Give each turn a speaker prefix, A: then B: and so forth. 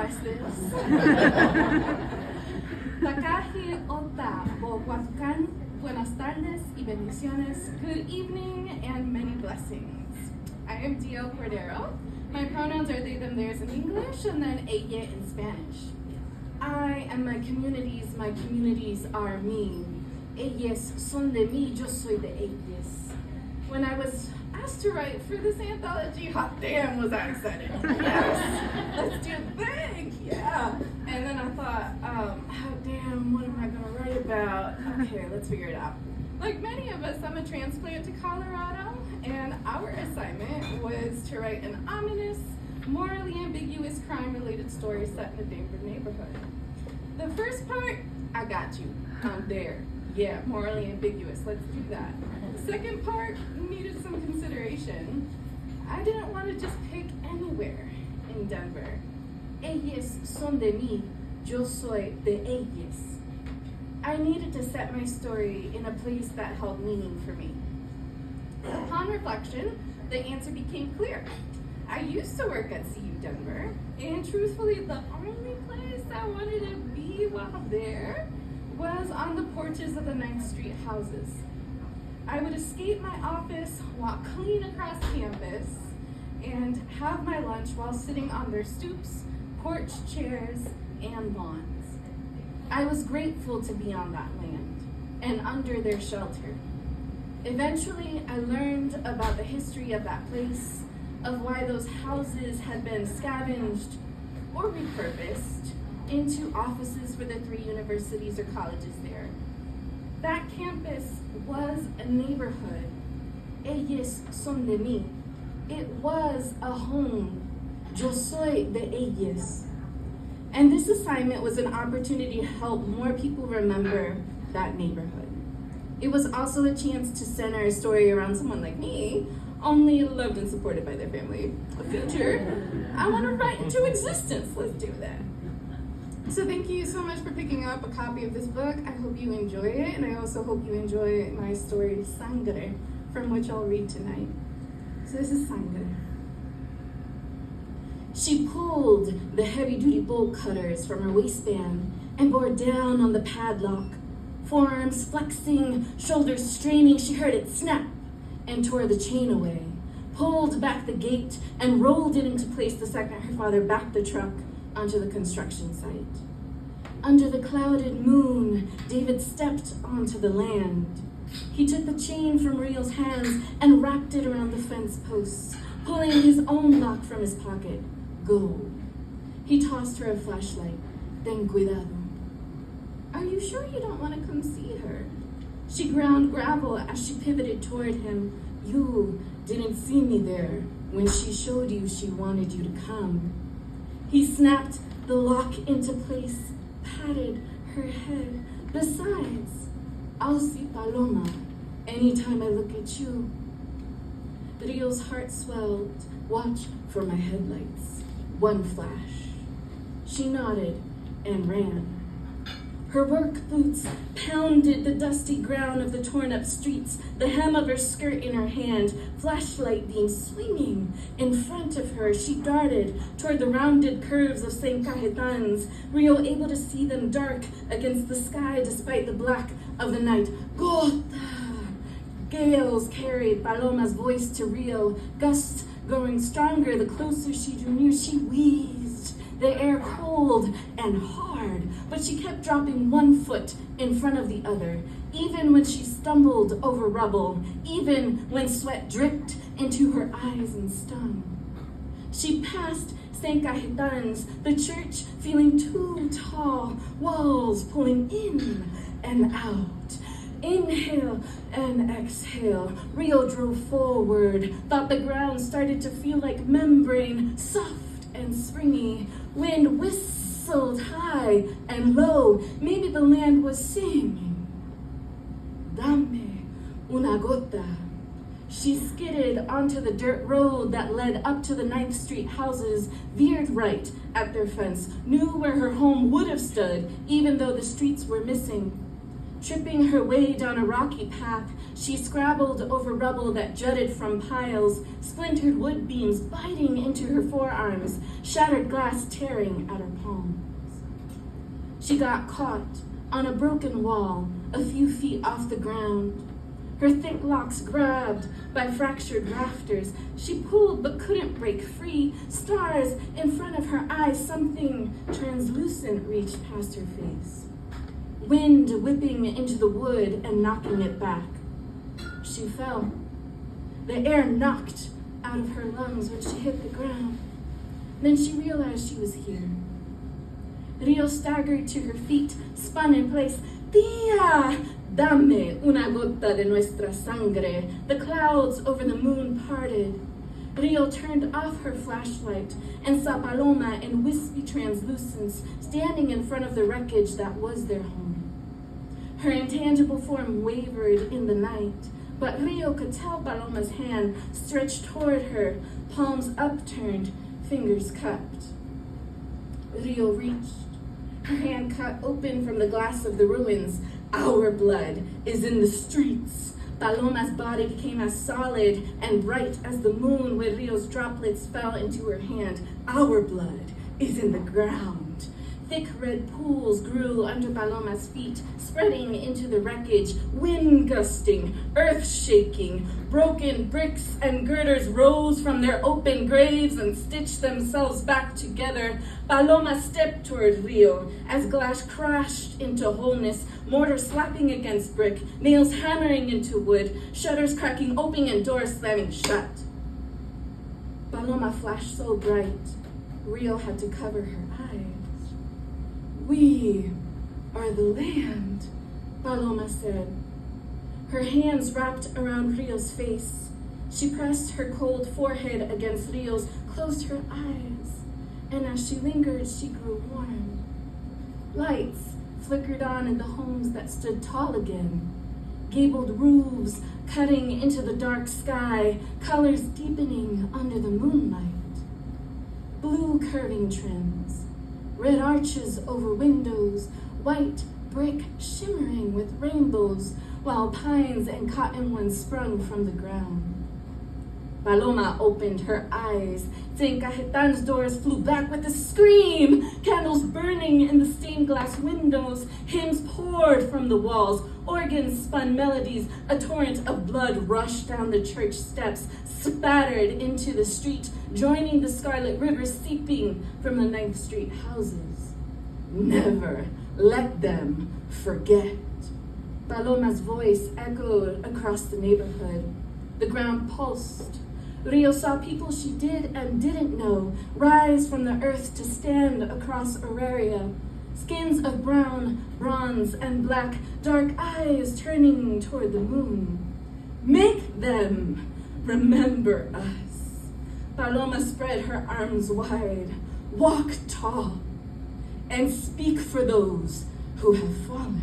A: trust this. Takahi ota, bohuatkan, buenas tardes y bendiciones, good evening and many blessings. I am Cordero. My pronouns are they, them, theirs in English, and then ella in Spanish. I am my communities are me. Ellas son de mí, yo soy de ellas. When I was asked to write for this anthology, hot damn was I excited. Yes, let's do the thing, yeah. And then I thought, hot damn, what am I gonna write about? Okay, let's figure it out. Like many of us, I'm a transplant to Colorado, and our assignment was to write an ominous, morally ambiguous crime-related story set in a Denver neighborhood. The first part, I got you. I'm there. Yeah, morally ambiguous. Let's do that. The second part needed some consideration. I didn't want to just pick anywhere in Denver. Ellas son de mí, yo soy de ellas. I needed to set my story in a place that held meaning for me. Upon reflection, the answer became clear. I used to work at CU Denver, and truthfully, the only place I wanted to be while there was on the porches of the 9th Street houses. I would escape my office, walk clean across campus, and have my lunch while sitting on their stoops, porch chairs, and lawns. I was grateful to be on that land and under their shelter. Eventually, I learned about the history of that place, of why those houses had been scavenged or repurposed into offices for the 3 universities or colleges there. That campus was a neighborhood. Ellas son de mí. It was a home. Yo soy de ellas. And this assignment was an opportunity to help more people remember that neighborhood. It was also a chance to center a story around someone like me, only loved and supported by their family. A future I want to write into existence. Let's do that. So thank you so much for picking up a copy of this book. I hope you enjoy it, and I also hope you enjoy my story, Sangre, from which I'll read tonight. So this is Sangre. She pulled the heavy-duty bolt cutters from her waistband and bore down on the padlock. Forearms flexing, shoulders straining, she heard it snap and tore the chain away, pulled back the gate, and rolled it into place the second her father backed the truck onto the construction site. Under the clouded moon, David stepped onto the land. He took the chain from Riel's hands and wrapped it around the fence posts, pulling his own lock from his pocket. Go. He tossed her a flashlight. Ten cuidado. Are you sure you don't want to come see her? She ground gravel as she pivoted toward him. You didn't see me there when she showed you she wanted you to come. He snapped the lock into place, patted her head. Besides, I'll see Paloma anytime I look at you. Rio's heart swelled. Watch for my headlights. One flash. She nodded and ran. Her work boots pounded the dusty ground of the torn-up streets, the hem of her skirt in her hand, flashlight beam swinging in front of her. She darted toward the rounded curves of St. Cajetan's, Rio able to see them dark against the sky despite the black of the night. Gota! Gales carried Paloma's voice to Rio, gusts growing stronger the closer she drew near. She wheezed, the air cold and hard, but she kept dropping one foot in front of the other, even when she stumbled over rubble, even when sweat dripped into her eyes and stung. She passed St. Cajetan's, the church feeling too tall, walls pulling in and out. Inhale and exhale. Rio drove forward, thought the ground started to feel like membrane, soft and springy. Wind whistled high and low. Maybe the land was singing. Dame una gota. She skidded onto the dirt road that led up to the 9th Street houses, veered right at their fence, knew where her home would have stood, even though the streets were missing. Tripping her way down a rocky path, she scrabbled over rubble that jutted from piles, splintered wood beams biting into her forearms, shattered glass tearing at her palms. She got caught on a broken wall a few feet off the ground. Her thick locks grabbed by fractured rafters. She pulled but couldn't break free. Stars in front of her eyes, something translucent reached past her face. Wind whipping into the wood and knocking it back. She fell. The air knocked out of her lungs when she hit the ground. Then she realized she was here. Rio staggered to her feet, spun in place. Tia, dame una gota de nuestra sangre. The clouds over the moon parted. Rio turned off her flashlight and saw Paloma in wispy translucence standing in front of the wreckage that was their home. Her intangible form wavered in the night, but Rio could tell Paloma's hand stretched toward her, palms upturned, fingers cupped. Rio reached. Her hand cut open from the glass of the ruins. Our blood is in the streets. Paloma's body became as solid and bright as the moon where Rio's droplets fell into her hand. Our blood is in the ground. Thick red pools grew under Paloma's feet, spreading into the wreckage, wind gusting, earth shaking. Broken bricks and girders rose from their open graves and stitched themselves back together. Paloma stepped toward Rio as glass crashed into wholeness, mortar slapping against brick, nails hammering into wood, shutters cracking open and doors slamming shut. Paloma flashed so bright, Rio had to cover her eyes. We are the land, Paloma said. Her hands wrapped around Rio's face. She pressed her cold forehead against Rio's, closed her eyes, and as she lingered, she grew warm. Lights flickered on in the homes that stood tall again, gabled roofs cutting into the dark sky, colors deepening under the moonlight. Blue curving trims, red arches over windows, white brick shimmering with rainbows, while pines and cottonwoods sprung from the ground. Paloma opened her eyes. Cajetan's doors flew back with a scream. Candles burning in the stained glass windows. Hymns poured from the walls. Organs spun melodies. A torrent of blood rushed down the church steps, spattered into the street, joining the scarlet river seeping from the 9th Street houses. Never let them forget. Paloma's voice echoed across the neighborhood. The ground pulsed. Rio saw people she did and didn't know rise from the earth to stand across Auraria. Skins of brown, bronze, and black, dark eyes turning toward the moon. Make them remember us. Paloma spread her arms wide. Walk tall and speak for those who have fallen.